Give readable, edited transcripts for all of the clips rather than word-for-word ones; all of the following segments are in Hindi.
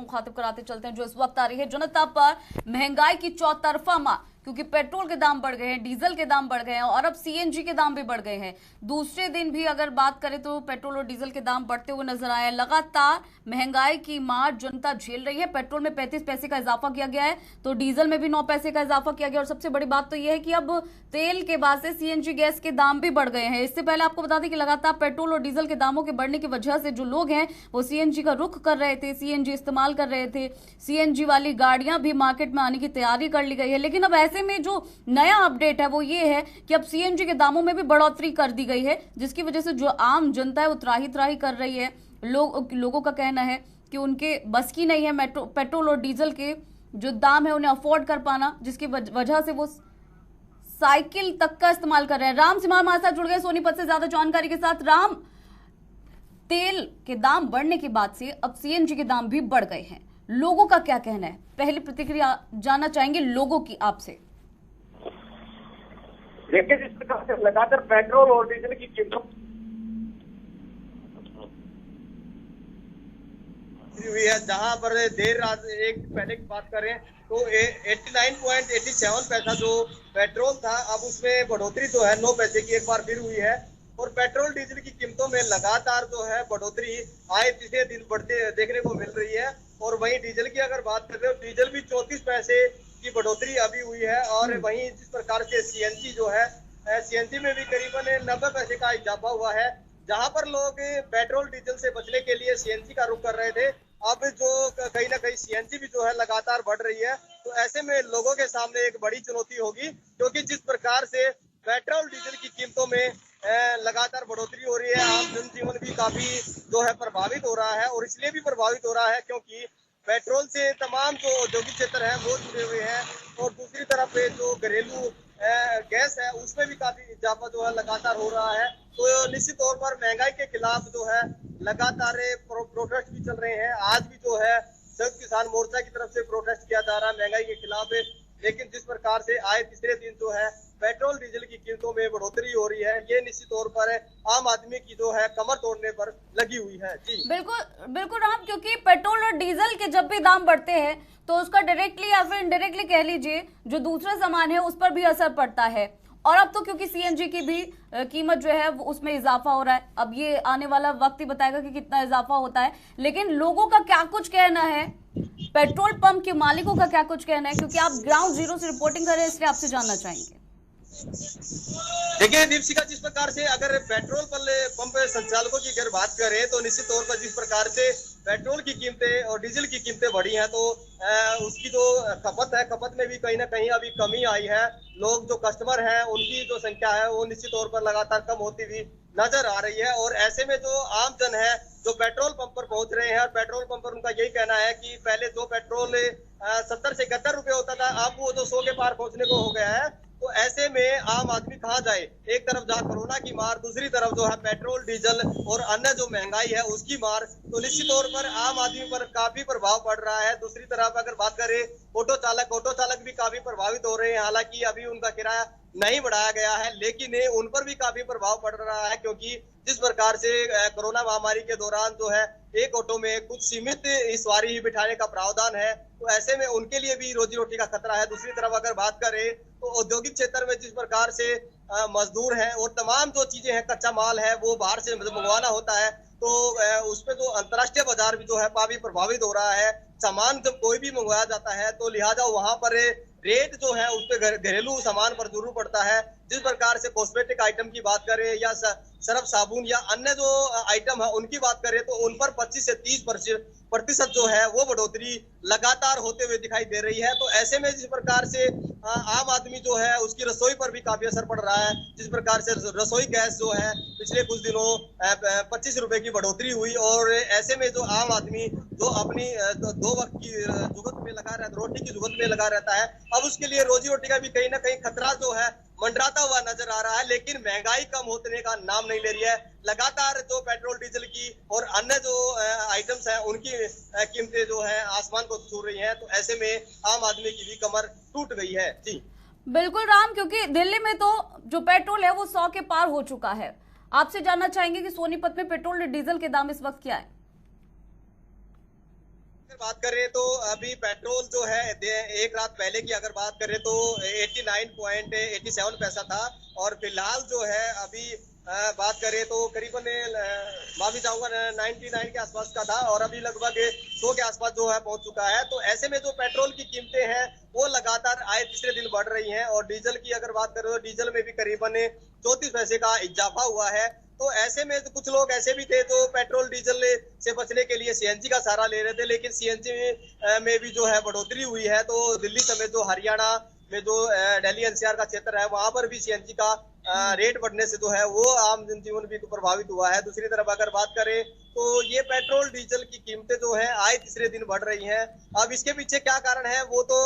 मुखातिब कराते चलते हैं जो इस वक्त आ रही है जनता पर महंगाई की चौतरफा मार, क्योंकि पेट्रोल के दाम बढ़ गए हैं, डीजल के दाम बढ़ गए हैं और अब सीएनजी के दाम भी बढ़ गए हैं। दूसरे दिन भी अगर बात करें तो पेट्रोल और डीजल के दाम बढ़ते हुए नजर आए। लगातार महंगाई की मार जनता झेल रही है। पेट्रोल में 35 पैसे का इजाफा किया गया है तो डीजल में भी 9 पैसे का इजाफा किया गया और सबसे बड़ी बात तो यह है कि अब तेल के बाद से सीएनजी गैस के दाम भी बढ़ गए हैं। इससे पहले आपको बता दें कि लगातार पेट्रोल और डीजल के दामों के बढ़ने की वजह से जो लोग हैं वो सीएनजी का रुख कर रहे थे, सीएनजी इस्तेमाल कर रहे थे। सीएनजी वाली गाड़ियां भी मार्केट में आने की तैयारी कर ली गई है। लेकिन अब ऐसे में जो नया अपडेट है वो ये है कि अब सीएनजी के दामों में भी बढ़ोतरी कर दी गई है, जिसकी वजह से जो आम जनता है वो त्राही त्राही कर रही है। लोगों का कहना है कि उनके बस की नहीं है पेट्रोल और डीजल के जो दाम है उन्हें अफोर्ड कर पाना, जिसकी वजह से वो साइकिल तक का इस्तेमाल कर रहे हैं। राम सिम्हा हमारे साथ जुड़ गए सोनीपत से ज्यादा जानकारी के साथ। राम, तेल के दाम बढ़ने के बाद से अब सीएनजी के दाम भी बढ़ गए हैं, लोगों का क्या कहना है? पहली प्रतिक्रिया जानना चाहेंगे लोगों की आपसे। देखिए, जिस प्रकार से लगातार पेट्रोल और डीजल की कीमतों हुई है, जहां पर देर रात एक पहले की बात करें तो 89.87 पैसा जो पेट्रोल था, अब उसमें बढ़ोतरी जो है 9 पैसे की एक बार फिर हुई है। और पेट्रोल डीजल की कीमतों में लगातार जो है बढ़ोतरी आए तीसरे दिन बढ़ते देखने को मिल रही है। और वहीं डीजल की अगर बात कर रहे हो, डीजल भी 34 पैसे की बढ़ोतरी अभी हुई है। और वहीं जिस प्रकार से सीएनजी जो है, सीएनजी में भी करीबन 90 पैसे का इजाफा हुआ है। जहां पर लोग पेट्रोल डीजल से बचने के लिए सीएनजी का रुख कर रहे थे, अब जो कहीं ना कहीं सीएनजी भी जो है लगातार बढ़ रही है। तो ऐसे में लोगों के सामने एक बड़ी चुनौती होगी, क्योंकि जिस प्रकार से पेट्रोल डीजल की कीमतों में लगातार बढ़ोतरी हो रही है, आम जनजीवन भी काफी जो है प्रभावित हो रहा है। और इसलिए भी प्रभावित हो रहा है क्योंकि पेट्रोल से तमाम जो औद्योगिक क्षेत्र है वो जुड़े हुए हैं। और दूसरी तरफ पे जो घरेलू गैस है उसमें भी काफी इजाफा जो है लगातार हो रहा है। तो निश्चित तौर पर महंगाई के खिलाफ जो है लगातार प्रोटेस्ट भी चल रहे हैं। आज भी जो है संयुक्त किसान मोर्चा की तरफ से प्रोटेस्ट किया जा रहा है महंगाई के खिलाफ। लेकिन जिस प्रकार से आए तीसरे दिन जो है पेट्रोल डीजल की कीमतों में बढ़ोतरी हो रही है, ये निश्चित तौर पर आम आदमी की जो है कमर तोड़ने पर लगी हुई है। जी बिल्कुल बिल्कुल राम, क्योंकि पेट्रोल और डीजल के जब भी दाम बढ़ते हैं तो उसका डायरेक्टली या फिर इनडायरेक्टली कह लीजिए जो दूसरा सामान है उस पर भी असर पड़ता है। और अब तो क्योंकि सीएनजी की भी कीमत जो है उसमें इजाफा हो रहा है, अब ये आने वाला वक्त ही बताएगा कि कितना इजाफा होता है। लेकिन लोगों का क्या कुछ कहना है, पेट्रोल पंप के मालिकों का क्या कुछ कहना है, क्योंकि आप ग्राउंड जीरो से रिपोर्टिंग कर रहे हैं इसलिए आपसे जानना चाहेंगे। देखिए दीपशिका, जिस प्रकार से अगर पेट्रोल पंप संचालकों की अगर बात करें तो निश्चित तौर पर जिस प्रकार से पेट्रोल की कीमतें और डीजल की कीमतें बढ़ी हैं, तो उसकी जो खपत है, खपत में भी कहीं ना कहीं अभी कमी आई है। लोग जो कस्टमर हैं उनकी जो संख्या है वो निश्चित तौर पर लगातार कम होती हुई नजर आ रही है। और ऐसे में जो आम जन है जो पेट्रोल पंप पर पहुंच रहे हैं, और पेट्रोल पंप पर उनका यही कहना है कि पहले जो पेट्रोल 70 से 71 रुपए होता था, अब वो जो 100 के पार पहुंचने को हो गया है। तो ऐसे में आम आदमी कहाँ जाए? एक तरफ जहाँ कोरोना की मार, दूसरी तरफ जो है पेट्रोल डीजल और अन्य जो महंगाई है उसकी मार। तो निश्चित तौर पर आम आदमी पर काफी प्रभाव पड़ रहा है। दूसरी तरफ अगर बात करें ऑटो चालक भी काफी प्रभावित हो रहे हैं। हालांकि अभी उनका किराया नहीं बढ़ाया गया है, लेकिन उन पर भी काफी प्रभाव पड़ रहा है, क्योंकि जिस प्रकार से कोरोना महामारी के दौरान जो है एक ऑटो में कुछ सीमित सवारी ही बिठाने का प्रावधान है। तो ऐसे में उनके लिए भी रोजी रोटी का खतरा है। दूसरी तरफ अगर बात करें तो औद्योगिक क्षेत्र में जिस प्रकार से मजदूर हैं और तमाम जो चीजें हैं, कच्चा माल है, वो बाहर से मंगवाना होता है, तो उस पे जो अंतर्राष्ट्रीय बाजार भी जो है काफी प्रभावित हो रहा है। सामान जब कोई भी मंगवाया जाता है तो लिहाजा वहां पर रेट जो है उस पर घरेलू सामान पर जरूर पड़ता है। जिस प्रकार से कॉस्मेटिक आइटम की बात करें या सर्फ साबुन या अन्य जो आइटम है उनकी बात करें तो उन पर 25 से 30% जो है वो बढ़ोतरी लगातार होते हुए दिखाई दे रही है। तो ऐसे में जिस प्रकार से आम आदमी जो है उसकी रसोई पर भी काफी असर पड़ रहा है। जिस प्रकार से रसोई गैस जो है पिछले कुछ दिनों 25 रुपए की बढ़ोतरी हुई। और ऐसे में जो आम आदमी जो अपनी 2 वक्त की जुगत में लगा रहता, रोटी की जुगत में लगा रहता है, अब उसके लिए रोजी रोटी का भी कहीं ना कहीं खतरा जो है मंडराता हुआ नजर आ रहा है। लेकिन महंगाई कम होने का नाम नहीं ले रही है। लगातार जो पेट्रोल डीजल की और अन्य जो आइटम्स हैं उनकी कीमतें जो है आसमान को छू रही हैं। तो ऐसे में आम आदमी की भी कमर टूट गई है। जी बिल्कुल राम, क्योंकि दिल्ली में तो जो पेट्रोल है वो 100 के पार हो चुका है। आपसे जानना चाहेंगे कि सोनीपत में पेट्रोल और डीजल के दाम इस वक्त क्या है? बात करें तो अभी पेट्रोल जो है एक रात पहले की अगर बात करें तो 89.87 पैसा था और फिलहाल जो है अभी बात करें तो करीबन माफी चाहूंगा 99 के आसपास का था और अभी लगभग 100 के आसपास जो है पहुंच चुका है। तो ऐसे में जो पेट्रोल की कीमतें हैं वो लगातार आए तीसरे दिन बढ़ रही हैं और डीजल की अगर बात करें तो डीजल में भी करीबन 34 पैसे का इजाफा हुआ है। तो ऐसे में तो कुछ लोग ऐसे भी थे जो पेट्रोल डीजल से बचने के लिए सीएनजी का सहारा ले रहे थे, लेकिन सीएनजी में भी जो है बढ़ोतरी हुई है। तो दिल्ली समेत जो हरियाणा में जो दिल्ली एनसीआर का क्षेत्र है वहां पर भी सीएनजी का रेट बढ़ने से जो है वो आम जनजीवन भी प्रभावित हुआ है। दूसरी तरफ अगर बात करें तो ये पेट्रोल डीजल की कीमतें जो है आए तीसरे दिन बढ़ रही हैं। अब इसके पीछे क्या कारण है वो तो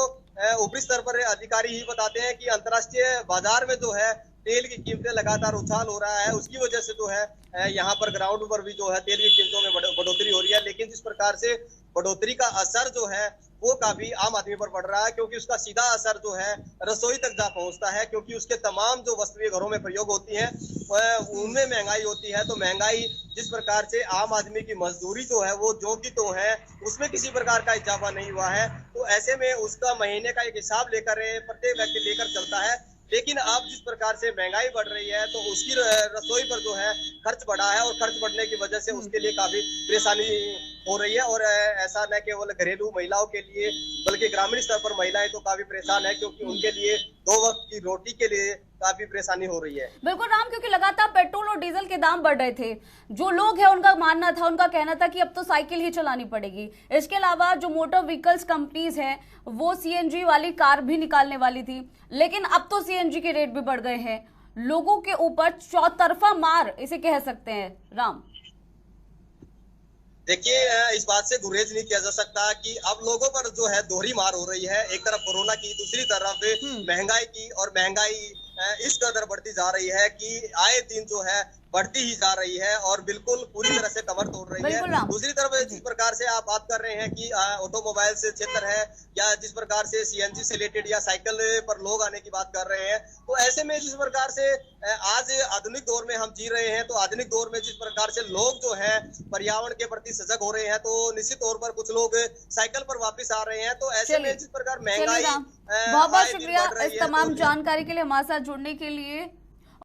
ऊपरी स्तर पर अधिकारी ही बताते हैं कि अंतर्राष्ट्रीय बाजार में जो है तेल की कीमतें लगातार उछाल हो रहा है, उसकी वजह से जो है यहाँ पर ग्राउंड पर भी जो है तेल की कीमतों में बढ़ोतरी हो रही है। लेकिन जिस प्रकार से बढ़ोतरी का असर जो है वो काफी आम आदमी पर पड़ रहा है, क्योंकि उसका सीधा असर जो है रसोई तक जा पहुंचता है, क्योंकि उसके तमाम जो वस्तुएं घरों में प्रयोग होती हैं उनमें महंगाई होती है। तो महंगाई जिस प्रकार से आम आदमी की मजदूरी जो है वो जो की तो है उसमें किसी प्रकार का इजाफा नहीं हुआ है। तो ऐसे में उसका महीने का एक हिसाब लेकर प्रत्येक व्यक्ति लेकर चलता है। लेकिन अब जिस प्रकार से महंगाई बढ़ रही है तो उसकी रसोई पर जो है खर्च बढ़ा है और खर्च बढ़ने की वजह से उसके लिए काफी परेशानी हो रही है। और ऐसा न केवल घरेलू महिलाओं के लिए बल्कि ग्रामीण स्तर पर महिलाएं तो काफी परेशान है, क्योंकि उनके लिए 2 वक्त की रोटी के लिए काफी परेशानी हो रही है। बिल्कुल राम, क्योंकि लगातार पेट्रोल और डीजल के दाम बढ़ रहे थे। जो लोग हैं उनका मानना था, उनका कहना था कि अब तो साइकिल ही चलानी पड़ेगी। इसके अलावा जो मोटर व्हीकल्स कंपनीज हैं वो सीएनजी वाली कार भी निकालने वाली थी, लेकिन अब तो सीएनजी के रेट भी बढ़ गए हैं। लोगों के ऊपर चौतरफा मार इसे कह सकते हैं राम। देखिए, इस बात से गुरेज नहीं किया जा सकता कि अब लोगों पर जो है दोहरी मार हो रही है। एक तरफ कोरोना की, दूसरी तरफ महंगाई की, और महंगाई इस कदर बढ़ती जा रही है कि आए दिन जो है बढ़ती ही जा रही है और बिल्कुल पूरी तरह से कमर तोड़ रही है। दूसरी तरफ जिस प्रकार से आप बात कर रहे हैं कि ऑटोमोबाइल से क्षेत्र है या जिस प्रकार से सीएनजी से रिलेटेड या साइकिल पर लोग आने की बात कर रहे हैं, तो ऐसे में जिस प्रकार से आज आधुनिक दौर में हम जी रहे हैं, तो आधुनिक दौर में जिस प्रकार से लोग जो है पर्यावरण के प्रति सजग हो रहे हैं, तो निश्चित तौर पर कुछ लोग साइकिल पर वापस आ रहे हैं। तो ऐसे में जिस प्रकार महंगाई बहुत बहुत शुक्रिया इस तमाम जानकारी के लिए, हमारे साथ जुड़ने के लिए।